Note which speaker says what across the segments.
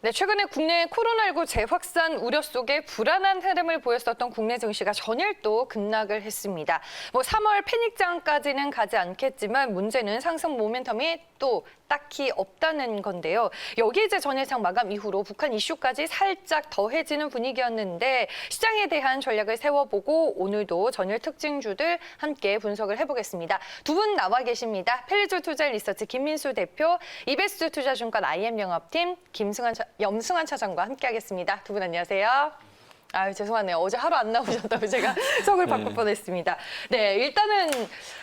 Speaker 1: 네, 최근에 국내 코로나19 재확산 우려 속에 불안한 흐름을 보였었던 국내 증시가 전일 또 급락을 했습니다. 3월 패닉장까지는 가지 않겠지만 문제는 상승 모멘텀이 또 딱히 없다는 건데요. 여기 이제 전일장 마감 이후로 북한 이슈까지 살짝 더해지는 분위기였는데 시장에 대한 전략을 세워보고 오늘도 전일 특징주들 함께 분석을 해보겠습니다. 두 분 나와 계십니다. 펠리조 투자 리서치 김민수 대표, 이베스트 투자증권 IM 영업팀 염승환 차장과 함께하겠습니다. 두 분 안녕하세요. 아유, 죄송하네요. 어제 하루 안 나오셨다고 제가 성을 바꿀 뻔했습니다. 네, 일단은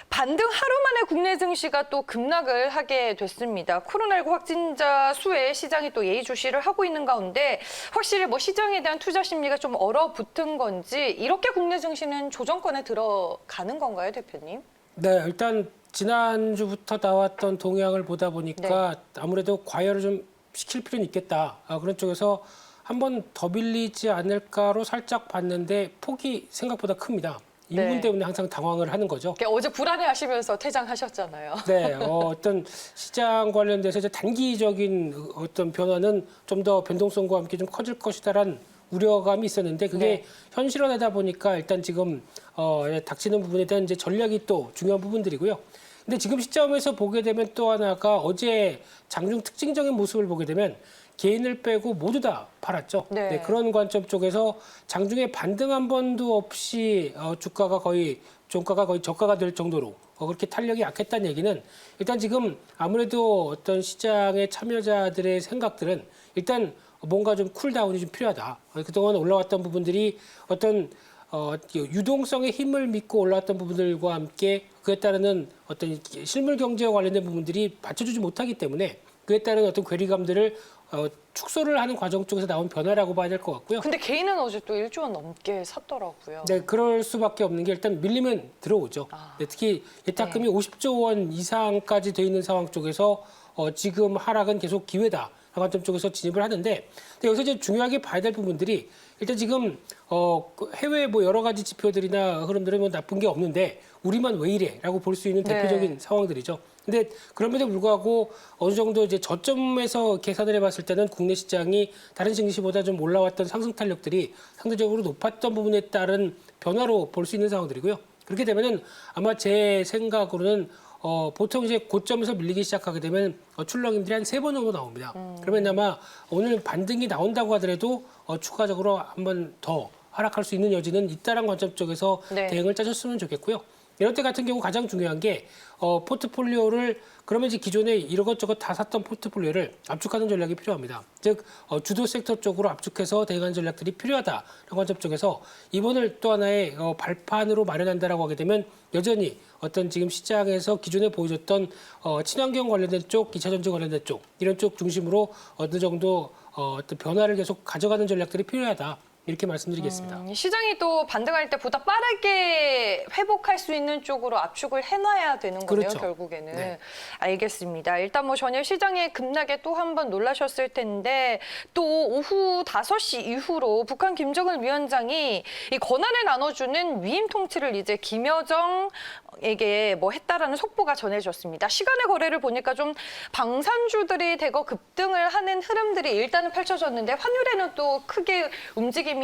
Speaker 1: 반등 하루 만에 국내 증시가 또 급락을 하게 됐습니다. 코로나19 확진자 수에 시장이 또 예의주시를 하고 있는 가운데 확실히 시장에 대한 투자 심리가 좀 얼어붙은 건지 이렇게 국내 증시는 조정권에 들어가는 건가요, 대표님?
Speaker 2: 네, 일단 지난주부터 나왔던 동향을 보다 보니까 아무래도 과열을 좀 시킬 필요는 있겠다. 그런 쪽에서 한 번 더 빌리지 않을까로 살짝 봤는데 폭이 생각보다 큽니다. 이 부분 때문에 항상 당황을 하는 거죠.
Speaker 1: 어제 불안해하시면서 퇴장하셨잖아요.
Speaker 2: 네, 어떤 시장 관련돼서 이제 단기적인 어떤 변화는 좀 더 변동성과 함께 좀 커질 것이다라는 우려감이 있었는데 그게 현실화되다 보니까 일단 지금 닥치는 부분에 대한 이제 전략이 또 중요한 부분들이고요. 근데 지금 시점에서 보게 되면 또 하나가 어제 장중 특징적인 모습을 보게 되면 개인을 빼고 모두 다 팔았죠. 네, 그런 관점 쪽에서 장중에 반등 한 번도 없이 주가가 거의 종가가 거의 저가가 될 정도로 그렇게 탄력이 약했다는 얘기는 일단 지금 아무래도 어떤 시장의 참여자들의 생각들은 일단 뭔가 좀 쿨다운이 좀 필요하다. 그동안 올라왔던 부분들이 어떤 유동성의 힘을 믿고 올라왔던 부분들과 함께 그에 따르는 어떤 실물 경제와 관련된 부분들이 받쳐주지 못하기 때문에 그에 따른 어떤 괴리감들을 축소를 하는 과정 쪽에서 나온 변화라고 봐야 될 것 같고요.
Speaker 1: 근데 개인은 어제 또 1조 원 넘게 샀더라고요.
Speaker 2: 네, 그럴 수밖에 없는 게 일단 밀리면 들어오죠. 네, 특히 예탁금이 50조 원 이상까지 돼 있는 상황 쪽에서 지금 하락은 계속 기회다. 관점 쪽에서 진입을 하는데 근데 여기서 이제 중요하게 봐야 될 부분들이 일단 지금 해외 여러 가지 지표들이나 흐름들은 나쁜 게 없는데 우리만 왜 이래라고 볼 수 있는 대표적인 상황들이죠. 근데 그럼에도 불구하고 어느 정도 이제 저점에서 계산을 해봤을 때는 국내 시장이 다른 증시보다 좀 올라왔던 상승 탄력들이 상대적으로 높았던 부분에 따른 변화로 볼 수 있는 상황들이고요. 그렇게 되면은 아마 제 생각으로는 보통 이제 고점에서 밀리기 시작하게 되면 출렁임들이 한 3번 정도 나옵니다. 그러면 아마 오늘 반등이 나온다고 하더라도 추가적으로 한 번 더 하락할 수 있는 여지는 있다는 관점 쪽에서 대응을 짜줬으면 좋겠고요. 이럴 때 같은 경우 가장 중요한 게 포트폴리오를 그러면 이제 기존에 이것저것 다 샀던 포트폴리오를 압축하는 전략이 필요합니다. 즉 주도 섹터 쪽으로 압축해서 대응하는 전략들이 필요하다라는 관점 쪽에서 이번을 또 하나의 발판으로 마련한다라고 하게 되면 여전히 어떤 지금 시장에서 기존에 보여줬던 친환경 관련된 쪽, 기차전지 관련된 쪽 이런 쪽 중심으로 어느 정도 어떤 변화를 계속 가져가는 전략들이 필요하다. 이렇게 말씀드리겠습니다.
Speaker 1: 시장이 또 반등할 때 보다 빠르게 회복할 수 있는 쪽으로 압축을 해놔야 되는 거네요,
Speaker 2: 그렇죠.
Speaker 1: 결국에는.
Speaker 2: 네.
Speaker 1: 알겠습니다. 일단 전일 시장의 급락에 또 한 번 놀라셨을 텐데 또 오후 5시 이후로 북한 김정은 위원장이 이 권한을 나눠주는 위임 통치를 이제 김여정에게 했다라는 속보가 전해졌습니다. 시간의 거래를 보니까 좀 방산주들이 대거 급등을 하는 흐름들이 일단은 펼쳐졌는데 환율에는 또 크게 움직임이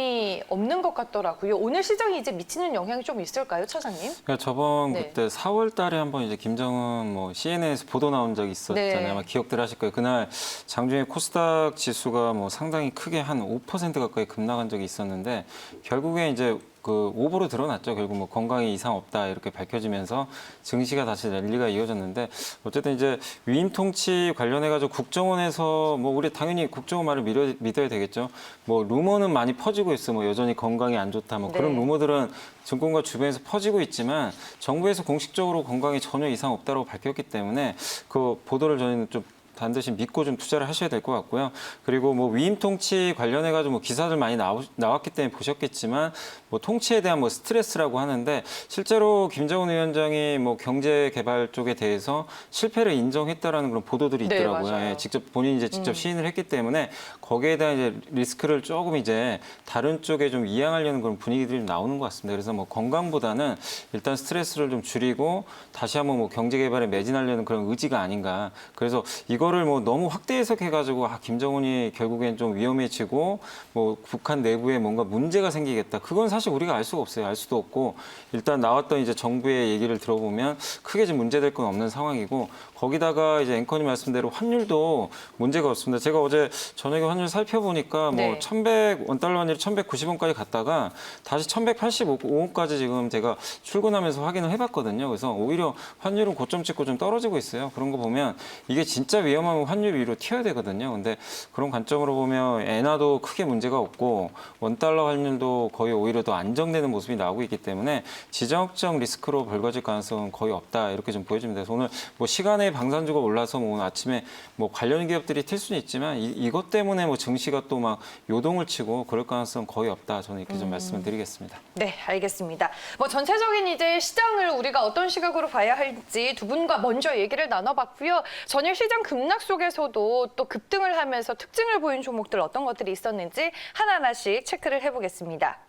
Speaker 1: 없는 것 같더라고요. 오늘 시장이 이제 미치는 영향이 좀 있을까요, 차장님?
Speaker 3: 그러니까 저번 그때 4월 달에 한번 이제 김정은 CNN에서 보도 나온 적이 있었잖아요. 아마 기억들 하실 거예요. 그날 장중에 코스닥 지수가 상당히 크게 한 5% 가까이 급락한 적이 있었는데 결국에 이제 그 오보로 드러났죠. 결국 건강에 이상 없다 이렇게 밝혀지면서 증시가 다시 랠리가 이어졌는데 어쨌든 이제 위임 통치 관련해가지고 국정원에서 우리 당연히 국정원 말을 믿어야 되겠죠. 루머는 많이 퍼지고 있어. 여전히 건강이 안 좋다. 그런 루머들은 증권가 주변에서 퍼지고 있지만 정부에서 공식적으로 건강에 전혀 이상 없다고 밝혔기 때문에 그 보도를 저희는 좀 반드시 믿고 좀 투자를 하셔야 될 것 같고요. 그리고 위임 통치 관련해가지고 기사들 많이 나왔기 때문에 보셨겠지만 통치에 대한 스트레스라고 하는데 실제로 김정은 위원장이 경제 개발 쪽에 대해서 실패를 인정했다라는 그런 보도들이 있더라고요. 직접 본인이 이제 직접 시인을 했기 때문에 거기에 대한 이제 리스크를 조금 이제 다른 쪽에 좀 이양하려는 그런 분위기들이 좀 나오는 것 같습니다. 그래서 건강보다는 일단 스트레스를 좀 줄이고 다시 한번 경제 개발에 매진하려는 그런 의지가 아닌가. 그래서 이거 이거를 뭐 너무 확대 해석해가지고 김정은이 결국엔 좀 위험해지고 뭐 북한 내부에 뭔가 문제가 생기겠다. 그건 사실 우리가 알 수가 없어요. 알 수도 없고 일단 나왔던 이제 정부의 얘기를 들어보면 크게 좀 문제될 건 없는 상황이고 거기다가 이제 앵커님 말씀대로 환율도 문제가 없습니다. 제가 어제 저녁에 환율 살펴보니까 뭐
Speaker 1: 네.
Speaker 3: 원달러 환율이 1,190원까지 갔다가 다시 1,185원까지 지금 제가 출근하면서 확인을 해봤거든요. 그래서 오히려 환율은 고점 찍고 좀 떨어지고 있어요. 그런 거 보면 이게 진짜 위험하면 환율 위로 튀어야 되거든요. 근데 그런 관점으로 보면 엔화도 크게 문제가 없고 원달러 환율도 거의 오히려 더 안정되는 모습이 나오고 있기 때문에 지정학적 리스크로 벌거질 가능성은 거의 없다 이렇게 좀 보여집니다. 그래서 오늘 뭐 시간에 방산주가 올라서 뭐 오늘 아침에 뭐 관련 기업들이 튈 수는 있지만 이것 때문에 뭐 증시가 또 막 요동을 치고 그럴 가능성은 거의 없다. 저는 이렇게 좀 말씀을 드리겠습니다.
Speaker 1: 네, 알겠습니다. 뭐 전체적인 이제 시장을 우리가 어떤 시각으로 봐야 할지 두 분과 먼저 얘기를 나눠봤고요. 전일 시장 급락 속에서도 또 급등을 하면서 특징을 보인 종목들 어떤 것들이 있었는지 하나하나씩 체크를 해보겠습니다.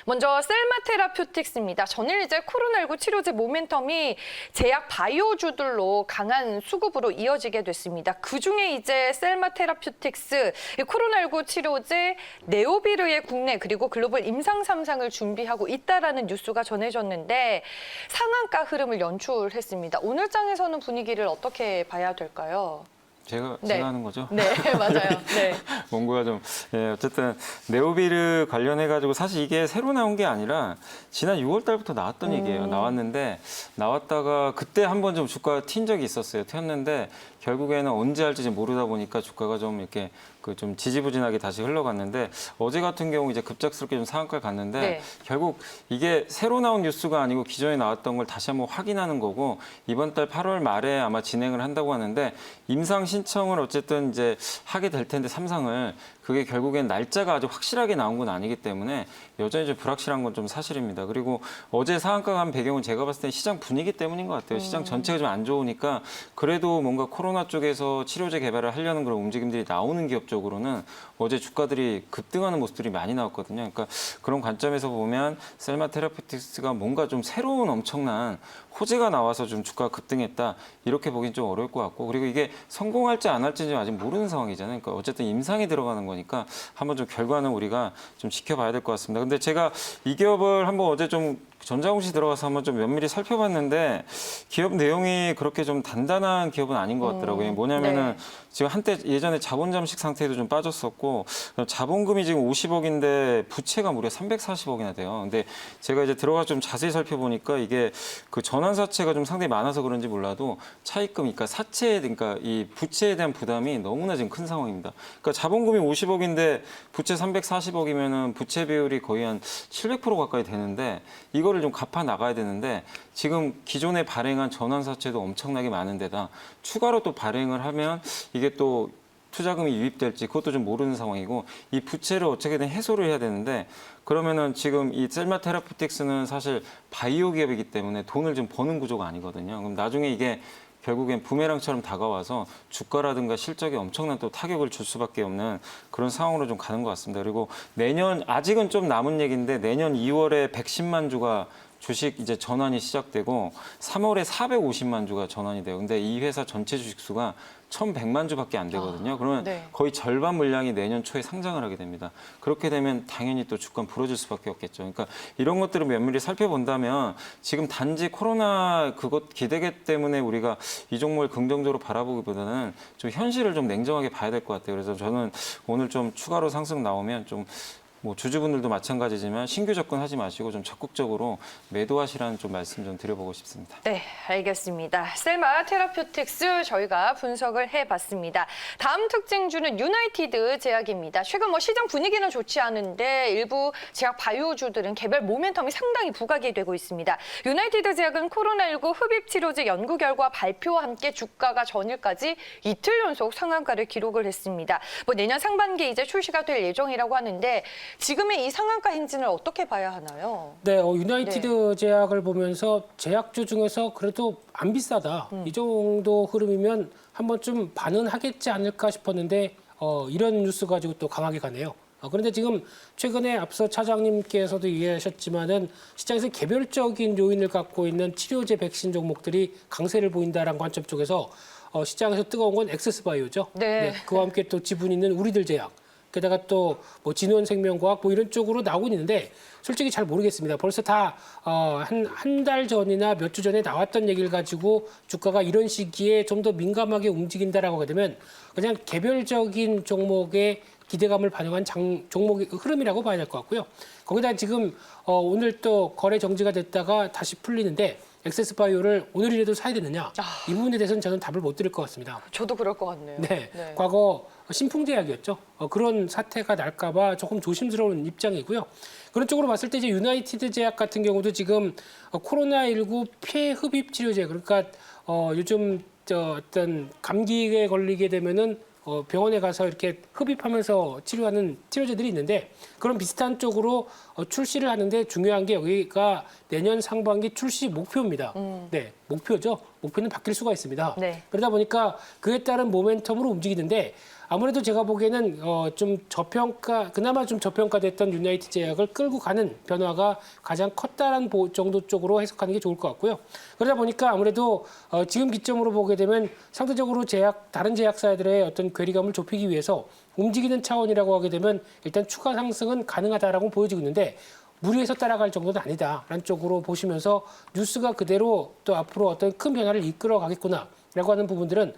Speaker 1: 먼저 셀마테라퓨틱스입니다. 전일 이제 코로나19 치료제 모멘텀이 제약 바이오주들로 강한 수급으로 이어지게 됐습니다. 그중에 이제 셀마테라퓨틱스 코로나19 치료제 네오비르의 국내 그리고 글로벌 임상 3상을 준비하고 있다라는 뉴스가 전해졌는데 상한가 흐름을 연출했습니다. 오늘 장에서는 분위기를 어떻게 봐야 될까요?
Speaker 3: 제가
Speaker 1: 네.
Speaker 3: 하는 거죠?
Speaker 1: 네, 맞아요. 네.
Speaker 3: 원고가 좀 어쨌든 네오비르 관련해가지고 사실 이게 새로 나온 게 아니라 지난 6월 달부터 나왔던 얘기예요. 나왔는데 나왔다가 그때 한번 좀 주가가 튄 적이 있었어요. 튀었는데 결국에는 언제 할지 모르다 보니까 주가가 좀 이렇게 좀 지지부진하게 다시 흘러갔는데 어제 같은 경우 이제 급작스럽게 좀 상한가를 갔는데
Speaker 1: 네.
Speaker 3: 결국 이게 새로 나온 뉴스가 아니고 기존에 나왔던 걸 다시 한번 확인하는 거고 이번 달 8월 말에 아마 진행을 한다고 하는데 임상 신청을 어쨌든 이제 하게 될 텐데 3상을 그게 결국엔 날짜가 아주 확실하게 나온 건 아니기 때문에 여전히 좀 불확실한 건 좀 사실입니다. 그리고 어제 상한가 간 배경은 제가 봤을 때 시장 분위기 때문인 것 같아요. 시장 전체가 좀 안 좋으니까 그래도 뭔가 코로나 쪽에서 치료제 개발을 하려는 그런 움직임들이 나오는 기업 쪽으로는 어제 주가들이 급등하는 모습들이 많이 나왔거든요. 그러니까 그런 관점에서 보면 셀마테라피틱스가 뭔가 좀 새로운 엄청난 호재가 나와서 좀 주가가 급등했다 이렇게 보긴 좀 어려울 것 같고 그리고 이게 성공할지 안 할지는 아직 모르는 상황이잖아요. 그러니까 어쨌든 임상이 들어가는 거니까 한번 좀 결과는 우리가 좀 지켜봐야 될 것 같습니다. 근데 제가 이 기업을 한번 어제 좀 전자공시 들어가서 한번 좀 면밀히 살펴봤는데 기업 내용이 그렇게 좀 단단한 기업은 아닌 것 같더라고요. 뭐냐면은
Speaker 1: 네.
Speaker 3: 지금 한때 예전에 자본 잠식 상태에도 좀 빠졌었고 자본금이 지금 50억인데 부채가 무려 340억이나 돼요. 근데 제가 이제 들어가 좀 자세히 살펴보니까 이게 그 전환사채가 좀 상당히 많아서 그런지 몰라도 차입금, 그러니까 사채, 그러니까 이 부채에 대한 부담이 너무나 지금 큰 상황입니다. 그러니까 자본금이 50억인데 부채 340억이면은 부채 비율이 거의 한 700% 가까이 되는데 이거를 좀 갚아 나가야 되는데 지금 기존에 발행한 전환사채도 엄청나게 많은 데다 추가로 또 발행을 하면 이게 또 투자금이 유입될지 그것도 좀 모르는 상황이고 이 부채를 어떻게든 해소를 해야 되는데 그러면은 지금 이 셀마테라피틱스는 사실 바이오 기업이기 때문에 돈을 좀 버는 구조가 아니거든요. 그럼 나중에 이게 결국엔 부메랑처럼 다가와서 주가라든가 실적에 엄청난 또 타격을 줄 수밖에 없는 그런 상황으로 좀 가는 것 같습니다. 그리고 내년 아직은 좀 남은 얘기인데 내년 2월에 110만 주가 주식 이제 전환이 시작되고 3월에 450만 주가 전환이 돼요. 근데 이 회사 전체 주식 수가 1,100만 주밖에 안 되거든요. 그러면
Speaker 1: 네.
Speaker 3: 거의 절반 물량이 내년 초에 상장을 하게 됩니다. 그렇게 되면 당연히 또 주가는 부러질 수밖에 없겠죠. 그러니까 이런 것들을 면밀히 살펴본다면 지금 단지 코로나 그것 기대기 때문에 우리가 이 종목을 긍정적으로 바라보기보다는 좀 현실을 좀 냉정하게 봐야 될 것 같아요. 그래서 저는 오늘 좀 추가로 상승 나오면 좀 뭐 주주분들도 마찬가지지만 신규 접근하지 마시고 좀 적극적으로 매도하시라는 좀 말씀 좀 드려보고 싶습니다.
Speaker 1: 네, 알겠습니다. 셀마 테라퓨틱스 저희가 분석을 해봤습니다. 다음 특징주는 유나이티드 제약입니다. 최근 뭐 시장 분위기는 좋지 않은데 일부 제약 바이오주들은 개별 모멘텀이 상당히 부각이 되고 있습니다. 유나이티드 제약은 코로나19 흡입치료제 연구 결과 발표와 함께 주가가 전일까지 이틀 연속 상한가를 기록을 했습니다. 뭐 내년 상반기에 이제 출시가 될 예정이라고 하는데 지금의 이 상한가 행진을 어떻게 봐야 하나요?
Speaker 2: 네, 유나이티드 제약을 보면서 제약주 중에서 그래도 안 비싸다. 이 정도 흐름이면 한 번쯤 반응하겠지 않을까 싶었는데 이런 뉴스 가지고 또 강하게 가네요. 그런데 지금 최근에 앞서 차장님께서도 이해하셨지만은 시장에서 개별적인 요인을 갖고 있는 치료제 백신 종목들이 강세를 보인다라는 관점 쪽에서 시장에서 뜨거운 건 엑세스바이오죠.
Speaker 1: 네.
Speaker 2: 그와 함께 또 지분 있는 우리들 제약. 게다가 또 뭐 진원생명과학 뭐 이런 쪽으로 나오고 있는데 솔직히 잘 모르겠습니다. 벌써 다 한 달 전이나 몇 주 전에 나왔던 얘기를 가지고 주가가 이런 시기에 좀 더 민감하게 움직인다라고 하게 되면 그냥 개별적인 종목의 기대감을 반영한 종목의 흐름이라고 봐야 될 것 같고요. 거기다 지금 오늘 또 거래 정지가 됐다가 다시 풀리는데 엑세스바이오를 오늘이라도 사야 되느냐? 이 부분에 대해서는 저는 답을 못 드릴 것 같습니다.
Speaker 1: 저도 그럴 것 같네요.
Speaker 2: 네, 과거 신풍제약이었죠. 그런 사태가 날까봐 조금 조심스러운 입장이고요. 그런 쪽으로 봤을 때 이제 유나이티드 제약 같은 경우도 지금 코로나19 폐 흡입 치료제, 그러니까 요즘 어떤 감기에 걸리게 되면은 병원에 가서 이렇게 흡입하면서 치료하는 치료제들이 있는데 그런 비슷한 쪽으로 출시를 하는데 중요한 게 여기가 내년 상반기 출시 목표입니다. 네, 목표죠. 목표는 바뀔 수가 있습니다.
Speaker 1: 네.
Speaker 2: 그러다 보니까 그에 따른 모멘텀으로 움직이는데 아무래도 제가 보기에는 그나마 좀 저평가됐던 유나이티드 제약을 끌고 가는 변화가 가장 컸다는 정도 쪽으로 해석하는 게 좋을 것 같고요. 그러다 보니까 아무래도 지금 기점으로 보게 되면 상대적으로 다른 제약사들의 어떤 괴리감을 좁히기 위해서 움직이는 차원이라고 하게 되면 일단 추가 상승은 가능하다라고 보여지고 있는데 무리해서 따라갈 정도는 아니다라는 쪽으로 보시면서 뉴스가 그대로 또 앞으로 어떤 큰 변화를 이끌어 가겠구나라고 하는 부분들은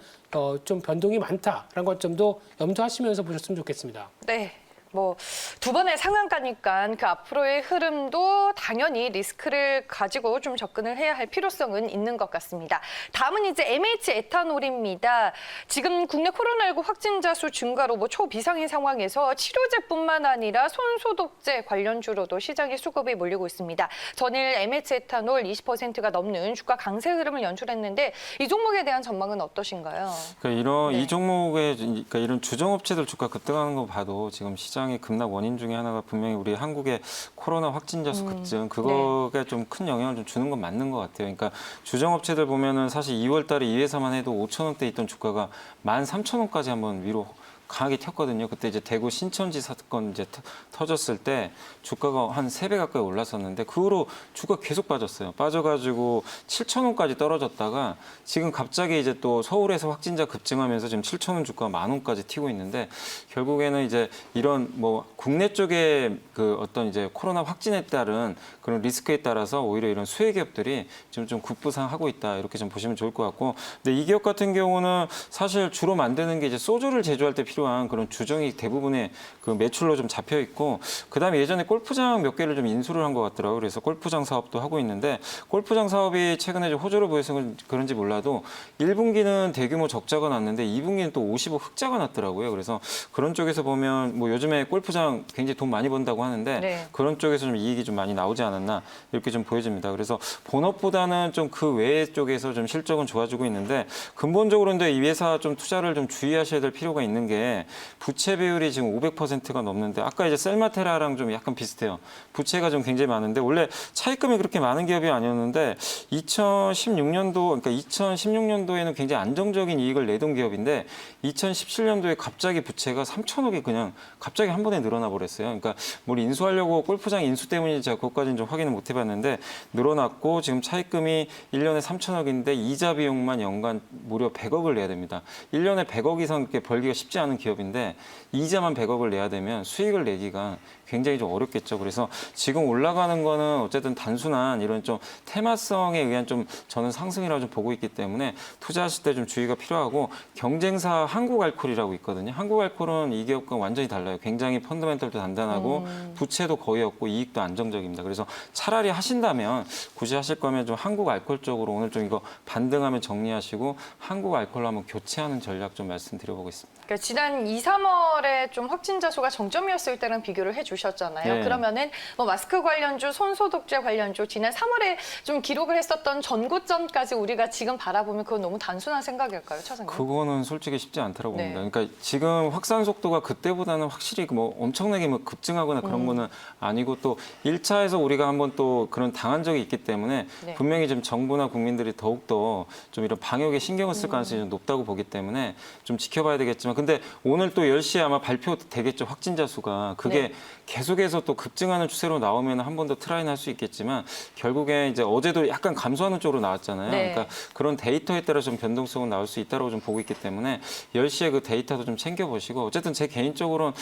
Speaker 2: 좀 변동이 많다라는 관점도 염두하시면서 보셨으면 좋겠습니다.
Speaker 1: 네. 뭐 두 번의 상한가니까 그 앞으로의 흐름도 당연히 리스크를 가지고 좀 접근을 해야 할 필요성은 있는 것 같습니다. 다음은 이제 MH 에탄올입니다. 지금 국내 코로나19 확진자 수 증가로 뭐 초비상인 상황에서 치료제뿐만 아니라 손소독제 관련주로도 시장에 수급이 몰리고 있습니다. 전일 MH 에탄올 20%가 넘는 주가 강세 흐름을 연출했는데 이 종목에 대한 전망은 어떠신가요?
Speaker 3: 그러니까
Speaker 1: 네.
Speaker 3: 이 종목의 그러니까 이런 주정업체들 주가 급등하는 거 봐도 지금 시장의 급락 원인 중에 하나가 분명히 우리 한국의 코로나 확진자 수 급증 그거가 좀 큰 영향을 좀 주는 건 맞는 것 같아요. 그러니까 주정업체들 보면은 사실 2월 달에 이 회사만 해도 5,000원대 있던 주가가 13,000원까지 한번 위로 강하게 튀었거든요. 그때 이제 대구 신천지 사건 이제 터졌을 때 주가가 한 3배 가까이 올랐었는데 그 후로 주가 계속 빠졌어요. 빠져가지고 7,000원까지 떨어졌다가 지금 갑자기 이제 또 서울에서 확진자 급증하면서 지금 7,000원 주가가 10,000원까지 튀고 있는데 결국에는 이제 이런 뭐 국내 쪽에 그 어떤 이제 코로나 확진에 따른 그런 리스크에 따라서 오히려 이런 수혜 기업들이 지금 좀 급부상하고 있다 이렇게 좀 보시면 좋을 것 같고, 근데 이 기업 같은 경우는 사실 주로 만드는 게 이제 소주를 제조할 때 필요한 그런 주정이 대부분의 그 매출로 좀 잡혀 있고, 그다음에 예전에 골프장 몇 개를 좀 인수를 한 것 같더라고요. 그래서 골프장 사업도 하고 있는데 골프장 사업이 최근에 좀 호조를 보여서 그런지 몰라도 1분기는 대규모 적자가 났는데 2분기는 또 50억 흑자가 났더라고요. 그래서 그런 쪽에서 보면 뭐 요즘에 골프장 굉장히 돈 많이 번다고 하는데
Speaker 1: 네.
Speaker 3: 그런 쪽에서 좀 이익이 좀 많이 나오지 않았나 이렇게 좀 보여집니다. 그래서 본업보다는 좀 그 외의 쪽에서 좀 실적은 좋아지고 있는데 근본적으로 근데 이 회사 좀 투자를 좀 주의하셔야 될 필요가 있는 게 부채 비율이 지금 500%가 넘는데 아까 이제 셀마테라랑 좀 약간 비슷해요. 부채가 좀 굉장히 많은데 원래 차입금이 그렇게 많은 기업이 아니었는데 2016년도 그러니까 2016년도에는 굉장히 안정적인 이익을 내던 기업인데 2017년도에 갑자기 부채가 3천억이 그냥 갑자기 한 번에 늘어나 버렸어요. 그러니까 뭘 인수하려고 골프장 인수 때문인지 제가 그것까지는 좀 확인을 못 해봤는데 늘어났고 지금 차입금이 1년에 3천억인데 이자 비용만 연간 무려 100억을 내야 됩니다. 1년에 100억 이상 이렇게 벌기가 쉽지 않은 기업인데 이자만 100억을 내야 되면 수익을 내기가 굉장히 좀 어렵겠죠. 그래서 지금 올라가는 거는 어쨌든 단순한 이런 좀 테마성에 의한 좀 저는 상승이라고 좀 보고 있기 때문에 투자하실 때 좀 주의가 필요하고, 경쟁사 한국알콜이라고 있거든요. 한국알콜은 이 기업과 완전히 달라요. 굉장히 펀더멘털도 단단하고 부채도 거의 없고 이익도 안정적입니다. 그래서 차라리 하신다면 굳이 하실 거면 좀 한국알콜 쪽으로 오늘 좀 이거 반등하면 정리하시고 한국알콜로 한번 교체하는 전략 좀 말씀드려보겠습니다.
Speaker 1: 그러니까 지난 2, 3월에 좀 확진자 수가 정점이었을 때랑 비교를 해주셨잖아요.
Speaker 3: 네.
Speaker 1: 그러면은 뭐 마스크 관련주, 손소독제 관련주 지난 3월에 좀 기록을 했었던 전고점까지 우리가 지금 바라보면 그건 너무 단순한 생각일까요, 차장님?
Speaker 3: 그거는 솔직히 쉽지 않다고
Speaker 1: 네.
Speaker 3: 봅니다. 그러니까 지금 확산 속도가 그때보다는 확실히 뭐 엄청나게 뭐 급증하거나 그런 거는 아니고 또 1차에서 우리가 한번 또 그런 당한 적이 있기 때문에
Speaker 1: 네.
Speaker 3: 분명히 좀 정부나 국민들이 더욱더 좀 이런 방역에 신경을 쓸 가능성이 좀 높다고 보기 때문에 좀 지켜봐야 되겠지만, 근데 오늘 또 10시에 아마 발표되겠죠, 확진자 수가. 그게
Speaker 1: 네.
Speaker 3: 계속해서 또 급증하는 추세로 나오면 한 번 더 트라이는 할 수 있겠지만 결국에 이제 어제도 약간 감소하는 쪽으로 나왔잖아요.
Speaker 1: 네.
Speaker 3: 그러니까 그런 데이터에 따라 좀 변동성은 나올 수 있다고 좀 보고 있기 때문에 10시에 그 데이터도 좀 챙겨보시고 어쨌든 제 개인적으로는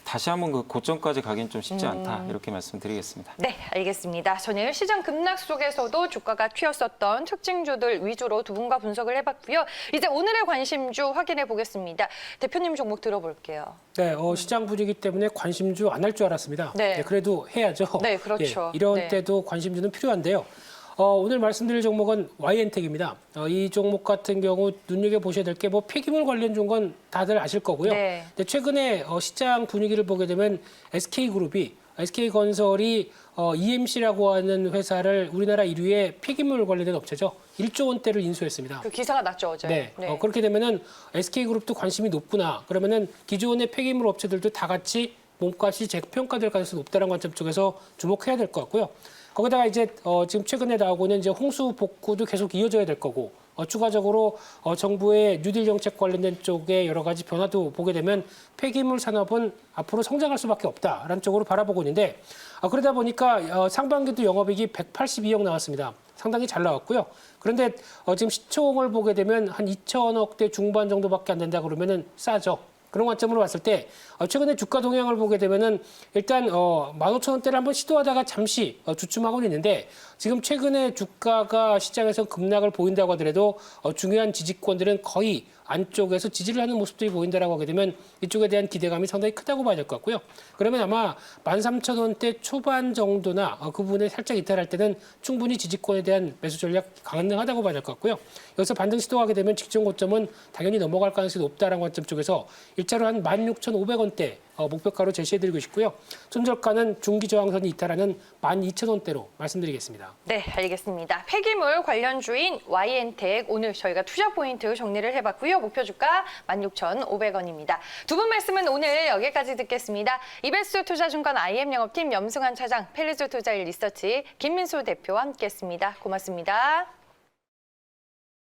Speaker 3: 다시 한번 그 고점까지 가긴 좀 쉽지 않다 이렇게 말씀드리겠습니다.
Speaker 1: 네, 알겠습니다. 저는 시장 급락 속에서도 주가가 튀었었던 특징주들 위주로 두 분과 분석을 해봤고요. 이제 오늘의 관심주 확인해 보겠습니다. 대표님 종목 들어볼게요.
Speaker 2: 네, 시장 분위기 때문에 관심주 안 할 줄 알았습니다.
Speaker 1: 네.
Speaker 2: 그래도 해야죠.
Speaker 1: 네, 그렇죠.
Speaker 2: 이런
Speaker 1: 네.
Speaker 2: 때도 관심주는 필요한데요. 오늘 말씀드릴 종목은 YN텍입니다. 이 종목 같은 경우 눈여겨보셔야 될 게 뭐 폐기물 관련주인 건 다들 아실 거고요.
Speaker 1: 네.
Speaker 2: 근데 최근에 시장 분위기를 보게 되면 SK그룹이 SK건설이 EMC라고 하는 회사를 우리나라 1위의 폐기물 관련된 업체죠. 1조 원대를 인수했습니다.
Speaker 1: 그 기사가 났죠, 어제.
Speaker 2: 네. 그렇게 되면은 SK그룹도 관심이 높구나. 그러면은 기존의 폐기물 업체들도 다 같이 몸값이 재평가될 가능성이 높다는 관점 쪽에서 주목해야 될 것 같고요. 거기다가 이제 지금 최근에 나오고 있는 이제 홍수 복구도 계속 이어져야 될 거고 추가적으로 정부의 뉴딜 정책 관련된 쪽에 여러 가지 변화도 보게 되면 폐기물 산업은 앞으로 성장할 수밖에 없다라는 쪽으로 바라보고 있는데 그러다 보니까 상반기도 영업이익이 182억 나왔습니다. 상당히 잘 나왔고요. 그런데 지금 시총을 보게 되면 한 2천억대 중반 정도밖에 안 된다 그러면은 싸죠. 그런 관점으로 봤을 때 최근에 주가 동향을 보게 되면은 일단 15,000원대를 한번 시도하다가 잠시 주춤하고는 있는데 지금 최근에 주가가 시장에서 급락을 보인다고 하더라도 중요한 지지권들은 거의 안쪽에서 지지를 하는 모습들이 보인다라고 하게 되면 이쪽에 대한 기대감이 상당히 크다고 봐야 될 것 같고요. 그러면 아마 13,000원대 초반 정도나 그 부분에 살짝 이탈할 때는 충분히 지지권에 대한 매수 전략 가능하다고 봐야 될 것 같고요. 여기서 반등 시도하게 되면 직전 고점은 당연히 넘어갈 가능성이 높다라는 관점 쪽에서 일자로 한 16,500원대 목표가로 제시해드리고 싶고요. 손절가는 중기 저항선이 이탈하는 12,000원대로 말씀드리겠습니다.
Speaker 1: 네, 알겠습니다. 폐기물 관련주인 YN텍 오늘 저희가 투자 포인트 정리를 해봤고요. 목표 주가 16,500원입니다. 두 분 말씀은 오늘 여기까지 듣겠습니다. 이베스트 투자증권 IM 영업팀 염승환 차장, 펠리즈 투자일 리서치 김민수 대표와 함께했습니다. 고맙습니다.